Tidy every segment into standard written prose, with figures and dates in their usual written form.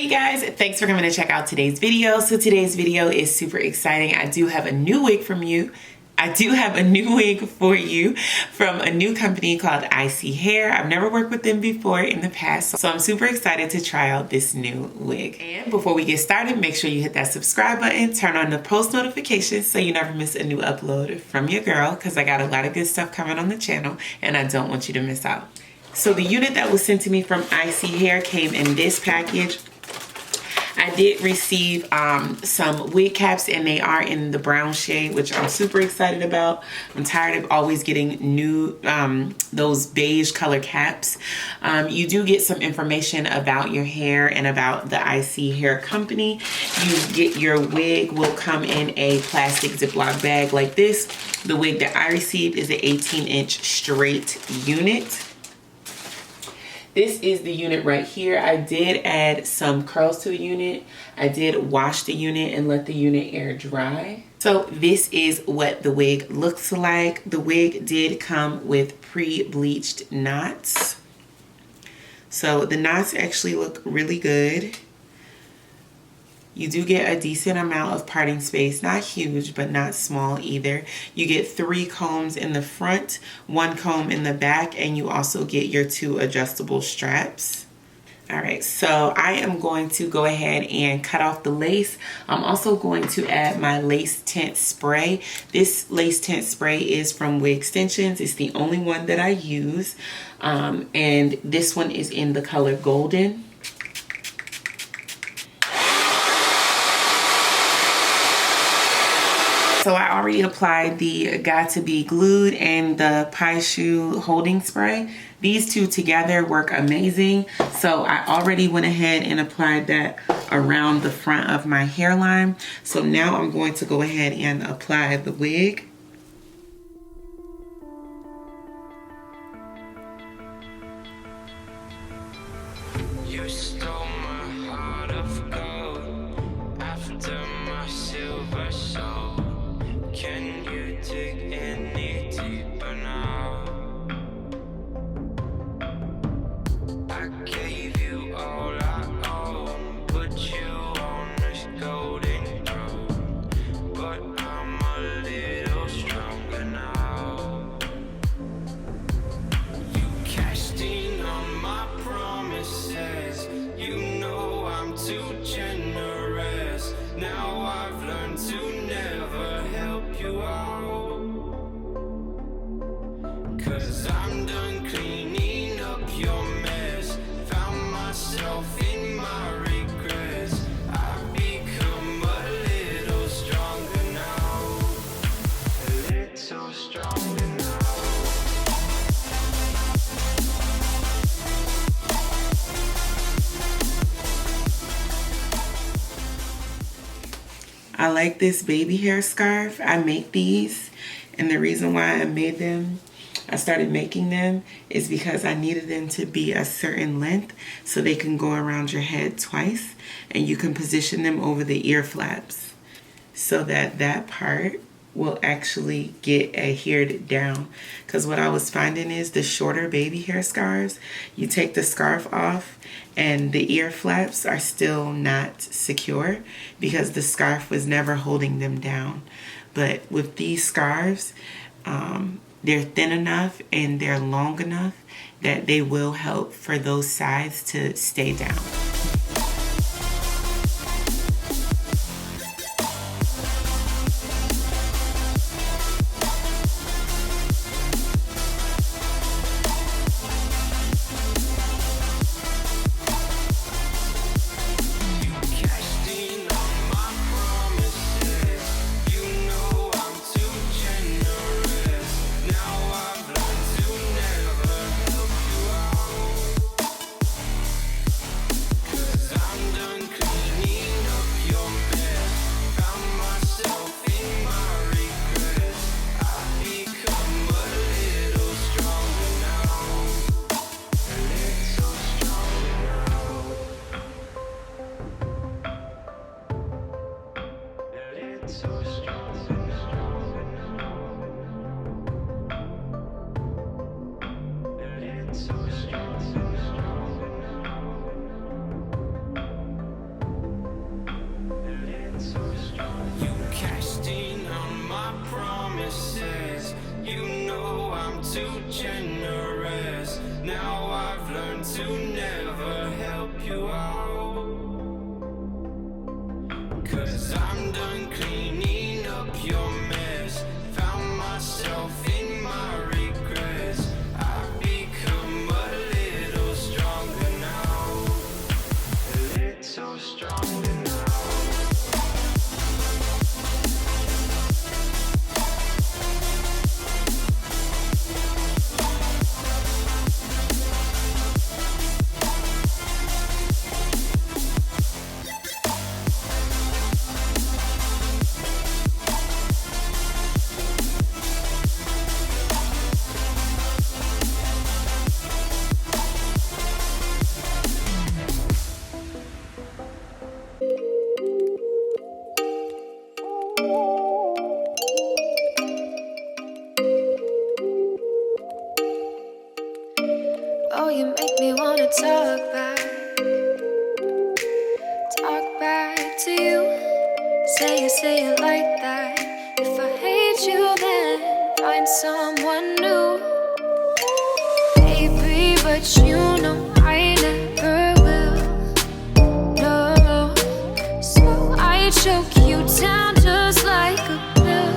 Hey guys, thanks for coming to check out today's video. So today's video is super exciting. I do have a new wig for you from a new company called ISEE Hair. I've never worked with them before in the past, so I'm super excited to try out this new wig. And before we get started, make sure you hit that subscribe button, turn on the post notifications so you never miss a new upload from your girl, because I got a lot of good stuff coming on the channel and I don't want you to miss out. So the unit that was sent to me from ISEE Hair came in this package. I did receive some wig caps, and they are in the brown shade, which I'm super excited about. I'm tired of always getting new, those beige color caps. You do get some information about your hair and about the ISEE Hair company. Your wig will come in a plastic Ziploc bag like this. The wig that I received is an 18-inch straight unit. This is the unit right here. I did add some curls to the unit. I did wash the unit and let the unit air dry. So this is what the wig looks like. The wig did come with pre-bleached knots. So the knots actually look really good. You do get a decent amount of parting space, not huge, but not small either. You get 3 combs in the front, 1 comb in the back, and you also get your 2 adjustable straps. All right, so I am going to go ahead and cut off the lace. I'm also going to add my lace tint spray. This lace tint spray is from Wig Extensions. It's the only one that I use. And this one is in the color Golden. So I already applied the Got to Be Glued and the Pie Shoe holding spray. These two together work amazing. So I already went ahead and applied that around the front of my hairline. So now I'm going to go ahead and apply the wig. You stole my heart of gold after my silver soul. Can you dig any deeper now? I gave you all I own, put you on this golden throne, but I'm a little stronger now. You cashed in on my promises, you know I'm too generous. Now I've learned to never help you out, 'cause I'm done cleaning up your mess. Found myself in my regrets. I've become a little stronger now, a little stronger now. I like this baby hair scarf. I make these, and the reason why I started making them is because I needed them to be a certain length so they can go around your head twice, and you can position them over the ear flaps so that that part will actually get adhered down. Because what I was finding is the shorter baby hair scarves, you take the scarf off and the ear flaps are still not secure because the scarf was never holding them down. But with these scarves, they're thin enough and they're long enough that they will help for those sides to stay down. too generous. Now I've learned to never help you out. 'Cause I'm done cleaning up your mess. Found myself in my regrets. I've become a little stronger now. A little stronger now. Oh, you make me wanna talk back to you. Say it like that. If I hate you, then find someone new. Baby, but you know I never will. No, so I choke you down just like a pill.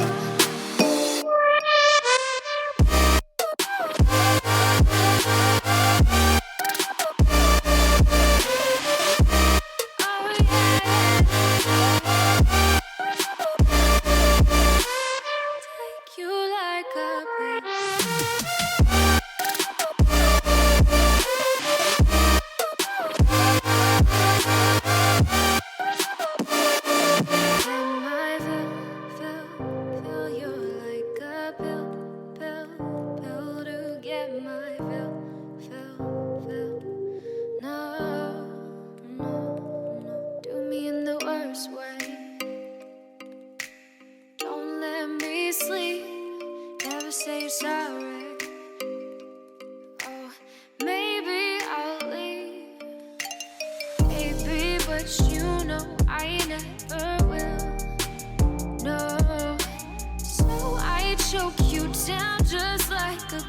Say sorry. Oh, maybe I'll leave. Baby, but you know I never will. No, so I choke you down just like a